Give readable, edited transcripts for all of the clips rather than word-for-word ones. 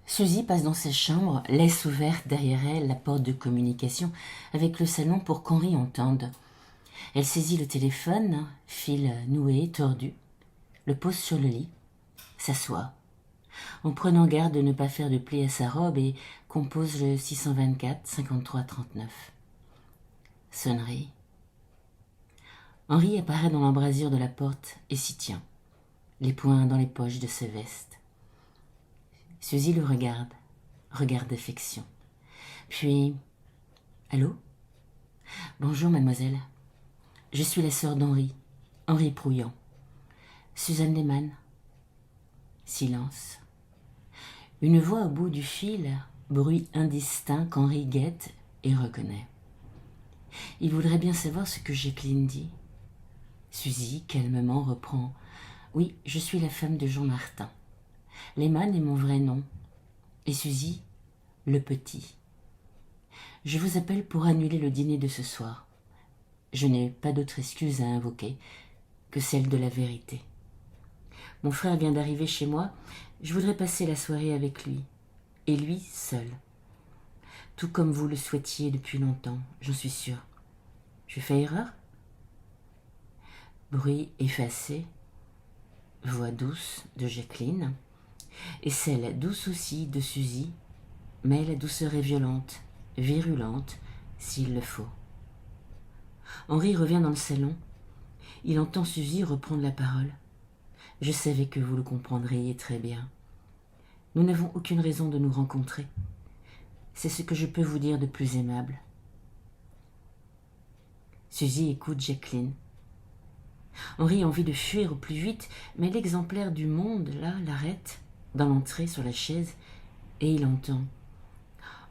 Suzy passe dans sa chambre, laisse ouverte derrière elle la porte de communication avec le salon pour qu'Henri entende. Elle saisit le téléphone, fil noué, tordu, le pose sur le lit, s'assoit, en prenant garde de ne pas faire de pli à sa robe et compose le 624 53 39. Sonnerie. Henri apparaît dans l'embrasure de la porte et s'y tient, les poings dans les poches de sa veste. Suzy le regarde, regard d'affection. Puis, allô ? Bonjour, mademoiselle. Je suis la sœur d'Henri, Henri Prouillan. Suzanne Lehmann. Silence. Une voix au bout du fil, bruit indistinct qu'Henri guette et reconnaît. Il voudrait bien savoir ce que Jacqueline dit. Suzy, calmement, reprend. Oui, je suis la femme de Jean Martin. Lehmann est mon vrai nom. Et Suzy, le petit. Je vous appelle pour annuler le dîner de ce soir. Je n'ai pas d'autre excuse à invoquer que celle de la vérité. Mon frère vient d'arriver chez moi. Je voudrais passer la soirée avec lui. Et lui seul. Tout comme vous le souhaitiez depuis longtemps, j'en suis sûre. Je fais erreur ? Bruit effacé. Voix douce de Jacqueline. Et celle douce aussi de Suzy. Mais la douceur est violente, virulente, s'il le faut. Henri revient dans le salon. Il entend Suzy reprendre la parole. Je savais que vous le comprendriez très bien. Nous n'avons aucune raison de nous rencontrer. C'est ce que je peux vous dire de plus aimable. Suzy écoute Jacqueline. Henri a envie de fuir au plus vite, mais l'exemplaire du Monde, là, l'arrête, dans l'entrée, sur la chaise, et il entend.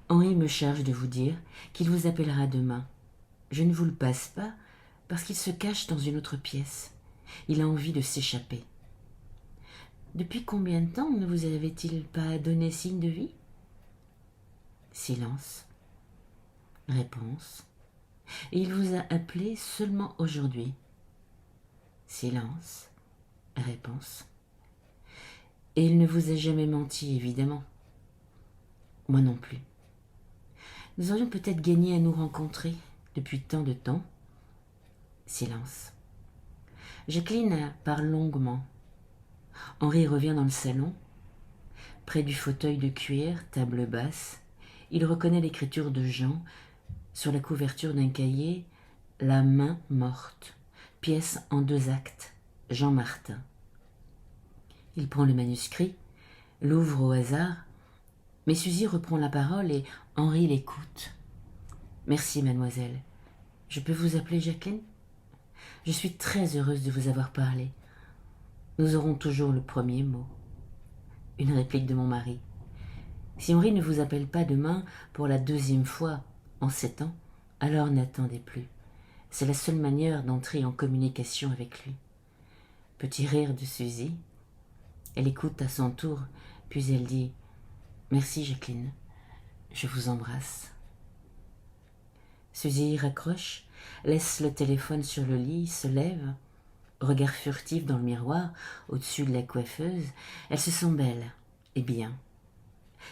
Henri me charge de vous dire qu'il vous appellera demain. Je ne vous le passe pas, parce qu'il se cache dans une autre pièce. Il a envie de s'échapper. Depuis combien de temps ne vous avait-il pas donné signe de vie ? Silence. Réponse. Et il vous a appelé seulement aujourd'hui. Silence. Réponse. Et il ne vous a jamais menti, évidemment. Moi non plus. Nous aurions peut-être gagné à nous rencontrer depuis tant de temps. Silence. Jacqueline parle longuement. Henri revient dans le salon. Près du fauteuil de cuir, table basse, il reconnaît l'écriture de Jean sur la couverture d'un cahier, La main morte, pièce en 2 actes, Jean Martin. Il prend le manuscrit, l'ouvre au hasard, mais Suzy reprend la parole et Henri l'écoute. Merci, mademoiselle. Je peux vous appeler Jacqueline ? Je suis très heureuse de vous avoir parlé. Nous aurons toujours le premier mot. Une réplique de mon mari. Si Henri ne vous appelle pas demain pour la 2e fois en 7 ans, alors n'attendez plus. C'est la seule manière d'entrer en communication avec lui. Petit rire de Suzy. Elle écoute à son tour, puis elle dit « Merci Jacqueline, je vous embrasse ». Suzy raccroche, laisse le téléphone sur le lit, se lève, regard furtif dans le miroir, au-dessus de la coiffeuse. Elle se sent belle et bien.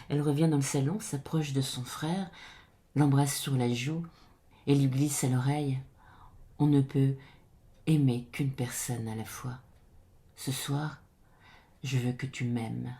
Elle revient dans le salon, s'approche de son frère, l'embrasse sur la joue et lui glisse à l'oreille « On ne peut aimer qu'une personne à la fois. Ce soir, je veux que tu m'aimes. »